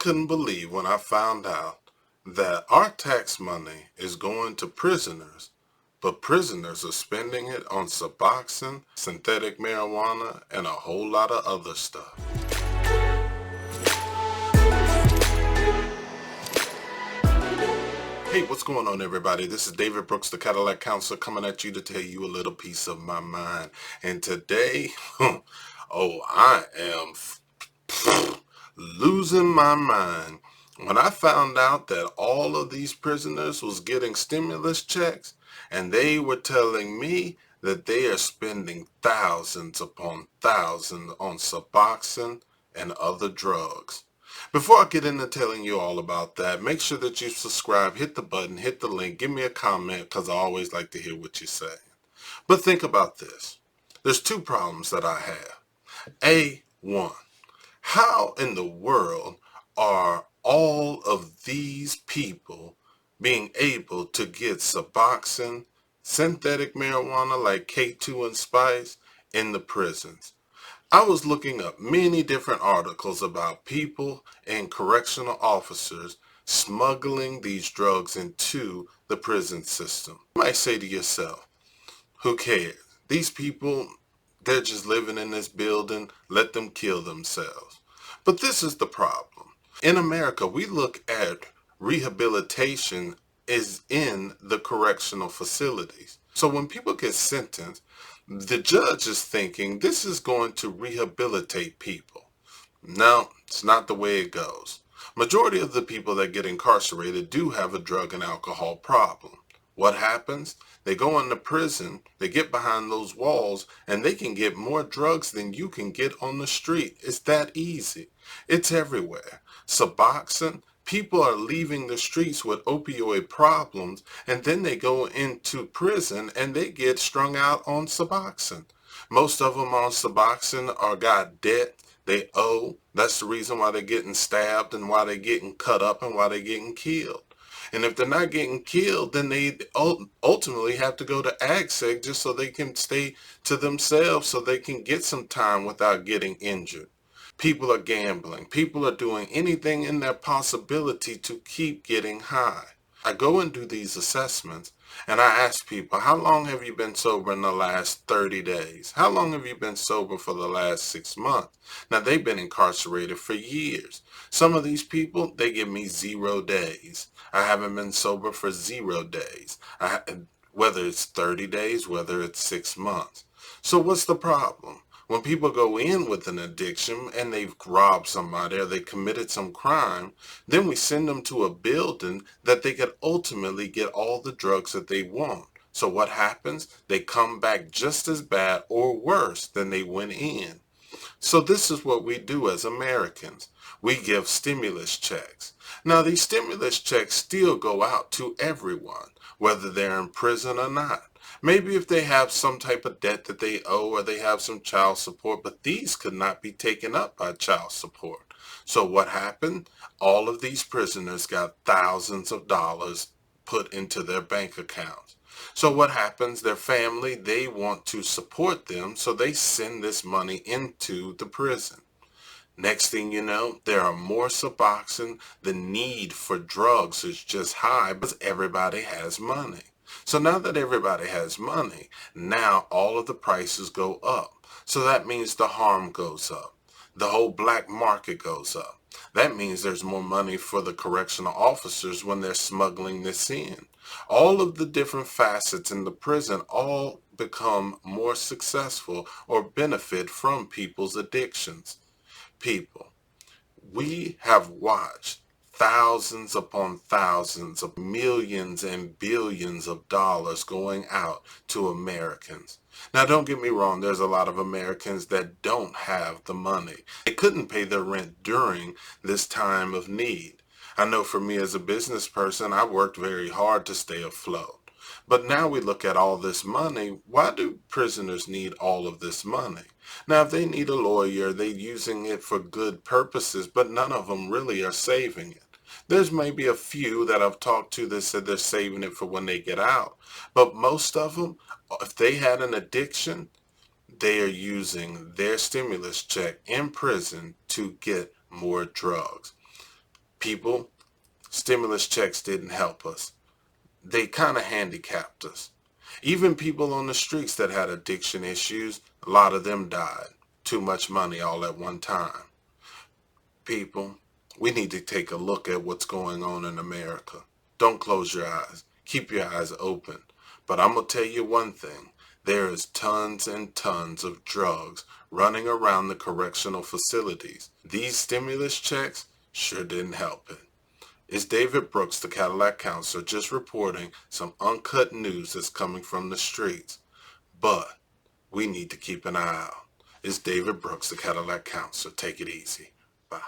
couldn't believe when I found out that our tax money is going to prisoners, but prisoners are spending it on Suboxone, synthetic marijuana, and a whole lot of other stuff. Hey, what's going on, everybody? This is David Brooks, the Cadillac Counselor, coming at you to tell you a little piece of my mind. And today, I am losing my mind. When I found out that all of these prisoners was getting stimulus checks, and they were telling me that they are spending thousands upon thousands on Suboxone and other drugs. Before I get into telling you all about that, make sure that you subscribe, hit the button, hit the link, give me a comment, because I always like to hear what you say. But think about this. There's two problems that I have. A1, how in the world are all of these people being able to get Suboxone, synthetic marijuana like K2 and Spice in the prisons? I was looking up many different articles about people and correctional officers smuggling these drugs into the prison system. You might say to yourself, who cares? These people, they're just living in this building, let them kill themselves. But this is the problem. In America, we look at rehabilitation is in the correctional facilities. So when people get sentenced, the judge is thinking this is going to rehabilitate people. No, it's not the way it goes. Majority of the people that get incarcerated do have a drug and alcohol problem. What happens? They go into prison, they get behind those walls, and they can get more drugs than you can get on the street. It's that easy. It's everywhere. Suboxone, people are leaving the streets with opioid problems, and then they go into prison and they get strung out on Suboxone. Most of them on Suboxone are got debt. They owe. That's the reason why they're getting stabbed and why they're getting cut up and why they're getting killed. And if they're not getting killed, then they ultimately have to go to AGSEC just so they can stay to themselves so they can get some time without getting injured. People are gambling. People are doing anything in their possibility to keep getting high. I go and do these assessments and I ask people, how long have you been sober in the last 30 days? How long have you been sober for the last 6 months? Now, they've been incarcerated for years. Some of these people, they give me 0 days. I haven't been sober for 0 days. Whether it's 30 days, whether it's 6 months. So what's the problem? When people go in with an addiction and they've robbed somebody or they committed some crime, then we send them to a building that they could ultimately get all the drugs that they want. So what happens? They come back just as bad or worse than they went in. So this is what we do as Americans. We give stimulus checks. Now these stimulus checks still go out to everyone, whether they're in prison or not. Maybe if they have some type of debt that they owe or they have some child support, but these could not be taken up by child support. So what happened? All of these prisoners got thousands of dollars put into their bank accounts. So what happens? Their family, they want to support them, so they send this money into the prison. Next thing you know, there are more Suboxone. The need for drugs is just high because everybody has money. So now that everybody has money, now all of the prices go up. So that means the harm goes up. The whole black market goes up. That means there's more money for the correctional officers when they're smuggling this in. All of the different facets in the prison all become more successful or benefit from people's addictions. People, we have watched thousands upon thousands of millions and billions of dollars going out to Americans. Now, don't get me wrong, there's a lot of Americans that don't have the money. They couldn't pay their rent during this time of need. I know for me as a business person, I worked very hard to stay afloat. But now we look at all this money. Why do prisoners need all of this money? Now, if they need a lawyer, they're using it for good purposes, but none of them really are saving it. There's maybe a few that I've talked to that said they're saving it for when they get out. But most of them, if they had an addiction, they are using their stimulus check in prison to get more drugs. People, stimulus checks didn't help us. They kind of handicapped us. Even people on the streets that had addiction issues, a lot of them died. Too much money all at one time. People, we need to take a look at what's going on in America. Don't close your eyes. Keep your eyes open. But I'm going to tell you one thing. There is tons and tons of drugs running around the correctional facilities. These stimulus checks sure didn't help it. It's David Brooks, the Cadillac Counselor, just reporting some uncut news that's coming from the streets. But we need to keep an eye out. It's David Brooks, the Cadillac Counselor. Take it easy. Bye.